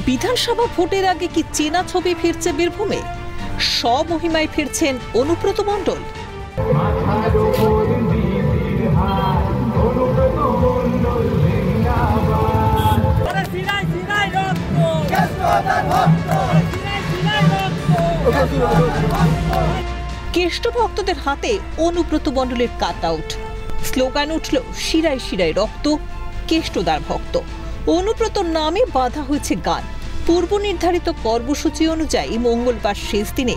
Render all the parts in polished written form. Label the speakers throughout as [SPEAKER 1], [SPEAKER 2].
[SPEAKER 1] বিধানসভা ভোটের আগে কি চেনা ছবি ফিরছে বীরভূমে? স্বমহিমায় ফিরছেন অনুব্রত মণ্ডল। কেষ্ট ভক্তদের হাতে অনুব্রত মণ্ডলের কাট আউট, স্লোগান উঠল শিরায় শিরায় রক্ত, কেষ্টদার ভক্ত। অনুব্রত নামে বাঁধা হয়েছে গান। পূর্ব নির্ধারিত কর্মসূচি অনুযায়ী মঙ্গলবার শেষ দিনে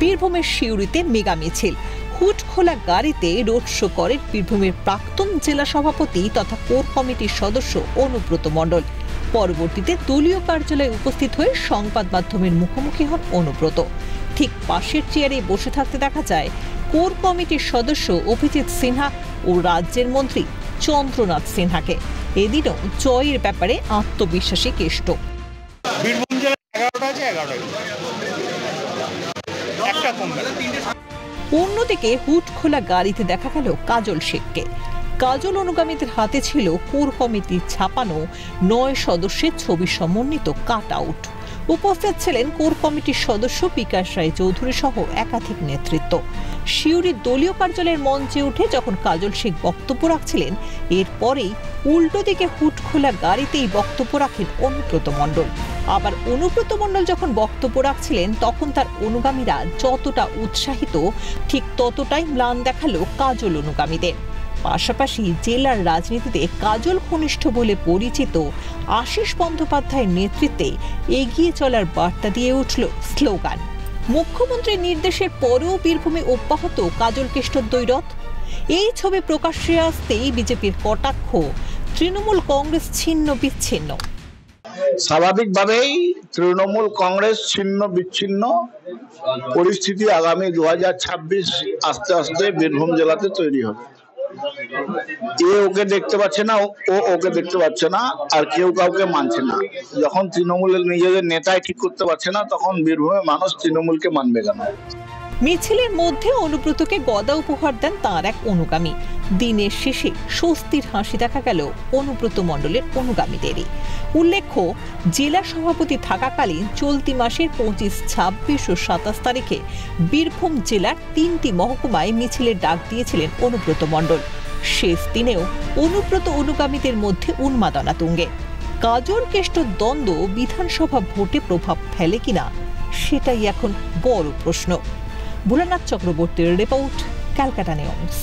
[SPEAKER 1] বীরভূমের সিউড়িতে মেগা মিছিল, হুড খোলা গাড়িতে রোড শো করেন বীরভূমের প্রাক্তন জেলা সভাপতি তথা কোর কমিটির সদস্য অনুব্রত মণ্ডল। পরবর্তীতে দলীয় কার্যালয়ে উপস্থিত হয়ে সংবাদ মাধ্যমের মুখোমুখি হন অনুব্রত। ঠিক পাশের চেয়ারে বসে থাকতে দেখা যায় কোর কমিটির সদস্য অভিজিৎ সিনহা ও রাজ্যের মন্ত্রী চন্দ্রনাথ সিনহাকে। এদিনও জয়ের ব্যাপারে আত্মবিশ্বাসী কেষ্ট।
[SPEAKER 2] বীরভূম জেলা 11টা আছে, 11টাই একটা কমবে।
[SPEAKER 1] অন্যদিকে হুড খোলা গাড়িতে দেখা গেল কাজল শেখকে। কাজল অনুগামীদের হাতে ছিল কোর কমিটির ছাপানো 9 সদস্যের ছবি সমন্বিত কাট আউট। উপস্থিত ছিলেন কোর কমিটির সদস্য বিকাশ রায় চৌধুরী সহ একাধিক নেতৃত্ব। সিউড়ির দলীয় কার্যালয়ের মঞ্চে উঠে যখন কাজল শেখ বক্তব্য রাখছিলেন, এরপরেই উল্টো দিকে হুড খোলা গাড়িতেই বক্তব্য রাখেন অনুব্রত মণ্ডল। আবার অনুব্রত মণ্ডল যখন বক্তব্য রাখছিলেন তখন তার অনুগামীরা যতটা উৎসাহিত, ঠিক ততটাই ম্লান দেখালো কাজল অনুগামীদের। পাশাপাশি জেলার রাজনীতিতে কাজল ঘনিষ্ঠ বলে পরিচিত আশিস বন্দ্যোপাধ্যায়ের নেতৃত্বে এগিয়ে চলার বার্তা দিয়ে উঠল স্লোগান। মুখ্যমন্ত্রীর নির্দেশের পরেও বীরভূমে অব্যাহত কাজল কেষ্টর দ্বৈরথ। এই ছবি প্রকাশ্যে আসতেই বিজেপির কটাক্ষ, তৃণমূল কংগ্রেস ছিন্ন বিচ্ছিন্ন।
[SPEAKER 3] স্বাভাবিকভাবেই তৃণমূল কংগ্রেস ছিন্ন বিচ্ছিন্ন পরিস্থিতি আগামী 2026 আস্তে আস্তে বীরভূম জেলাতে তৈরি হবে। এ ওকে দেখতে পাচ্ছে না, ও ওকে দেখতে পাচ্ছে না, আর কেউ কাউকে মানছে না। যখন তৃণমূলের নিজেদের নেতাই ঠিক করতে পারছে না, তখন বীরভূমের মানুষ তৃণমূলকে মানবে কেন?
[SPEAKER 1] মিছিলের মধ্যে অনুব্রতকে গদা উপহার দেন তাঁর এক অনুগামী। দিনের শেষে স্বস্তির হাসি দেখা গেল অনুব্রত মণ্ডলের অনুগামীদেরই। উল্লেখ্য, জেলা সভাপতি থাকাকালীন চলতি মাসের 25, 26 ও 27 তারিখে বীরভূম জেলার 3টি মহকুমায় মিছিলের ডাক দিয়েছিলেন অনুব্রত মণ্ডল। শেষ দিনেও অনুব্রত অনুগামীদের মধ্যে উন্মাদনা তুঙ্গে। কাজল কেষ্টর দ্বন্দ্ব বিধানসভা ভোটে প্রভাব ফেলে কিনা, সেটাই এখন বড় প্রশ্ন। ভোলানাথ চক্রবর্তীর রিপোর্ট, ক্যালকাটা নিউজ।